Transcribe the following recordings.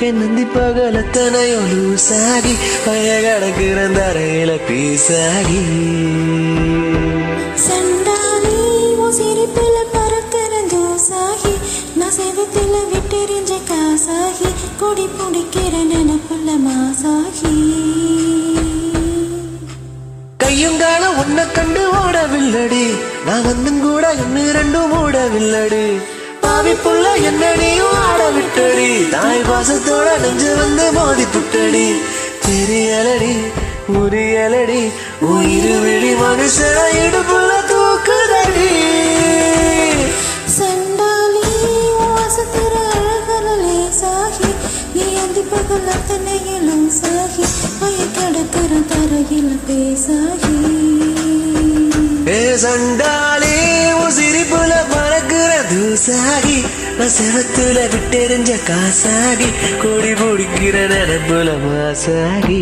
என் நந்தி பகலத்தனையோ லூசாகி பய கடக்குற தரையில பீசாகி சண்டாலி உன் சிரிப்புல பறக்கிற ஜோசாகி நான் செவத்துல விட்டெறிஞ்ச காசாகி கொடி பிடிக்கிற நினப்புள்ள மாசாகி கையும் கால உன்னை கண்டு ஓடவில்லடி நான் வந்தும் கூட இன்னும் ரெண்டும் ஓடவில்லடி பாவி புள்ள என்னடியும் ஆட விட்டடி தாய் பாசத்தோட நெஞ்சு வந்து மோதி புட்டடி தெரியலடி முறியலடி உயிர் விழி மனுஷன இடுப்புள்ள தூக்குதடி சண்டாலி வாசத்திர அழகலே சாகி நீ அந்தி பகலத்தனையிலும் சாகி பய கடக்கிற தரையில் பேசாகி ஏ சண்டாலி உன் சிரிப்புல பறக்குற தூசாகி நான் செவத்துல விட்டெறிஞ்ச காசாகி கொடி பிடிக்கிற நினைப்புல மாசாகி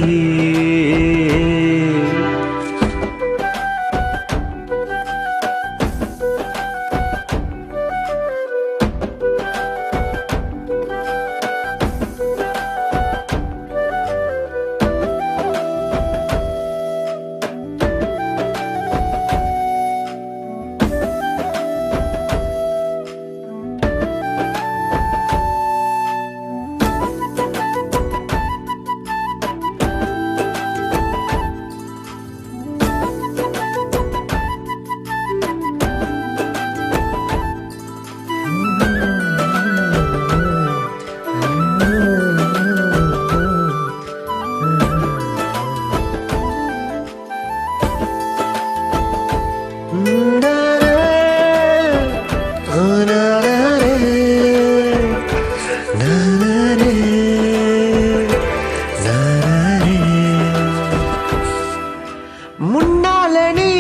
முன்னால நீ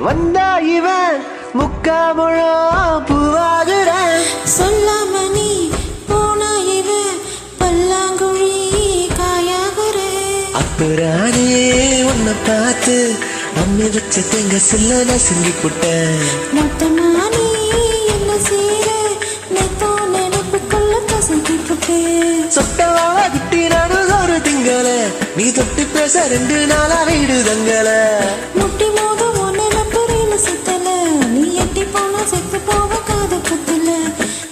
வந்தா இவன் முக்காமுழம் பூவாகுற சொல்லாம நீ போனா இவன் பல்லாங்குழி காயாகுற அப்புறானே உன்னை பார்த்து அம்மி வச்ச தேங்க சில்ல நசுங்கி புட்டேன் மொத்தமா நீ என்ன செய்ற நேத்தோ நினைப்புக்குள்ள கசங்கி புட்டு சொட்டவாவ குட்டி நானும் ஒரு திங்கள நீ தொட்டு பேச 2 நாளா வீடு தங்கல முட்டி மோத ஒன்னு நப்புறையில சுத்தல நீ எட்டி போனா செத்து போவ காது குத்துல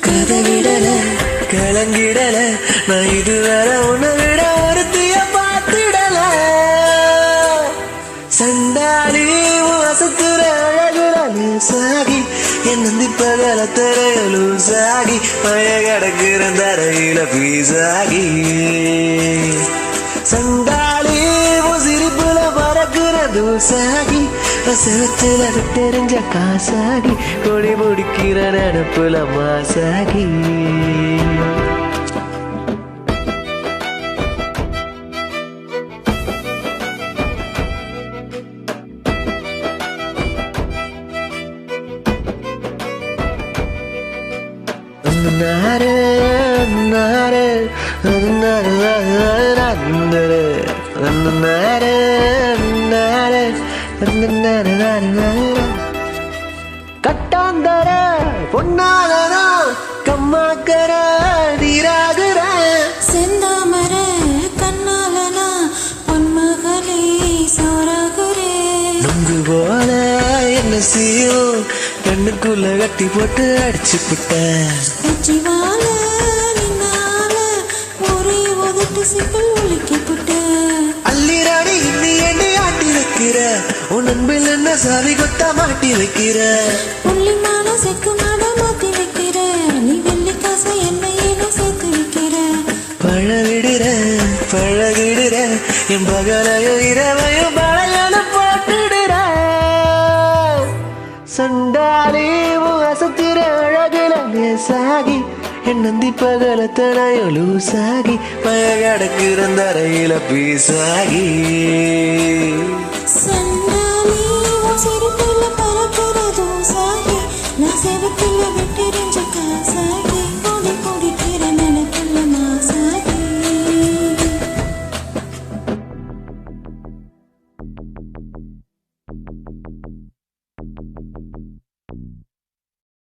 கதை விடல கலங்கிடல நான் இதுவரை உன்னை விட ஒருத்திய பார்த்திடல சண்டாலி வசத்துற அழகுறாலே சாகி என் நந்தி பகலத்தரையலும் சாகி பய கடக்குற தரையில பீசாகி சண்டாலி சிரிப்புல பறக்குற தூசாகி செவத்துல விட்டெறிஞ்ச காசாகி கொடி முடிக்கிற நினப்புல மாசாகி நாரே நாரே கட்டாந்தர பொன்னாலனா கம்மாக்கர நீராகுற செந்தாமர கண்ணாலனா பொன்மகளே சோராகுரே நொங்கு போல என்ன செய்யும் கண்ணுக்குள்ள கட்டி போட்டு அடிச்சு புட்டேன் உச்சிவால நின்னால ஒரே உதட்டு சிப்பில் ஒலிக்கி புட்டு அள்ளிராடி இன்னி எண்ணி ஆட்டி வைக்கிற உன் அன்பில் என்ன சாவி கொத்தா மாட்டி வைக்கிற புள்ளிமான செக்கு மாட மாத்தி வைக்கிற நீ வெள்ளி காசை என்னையில சேர்த்து வைக்கிற பழகிடுற என் பகலையும் இரவையும் பழையனு போட்டுடுற சண்டாலி அசத்திர அழகுல லேசாகி என் நந்தி பகலத்தனையோ லூசாகி பய கடக்குற தரையில பீசாகி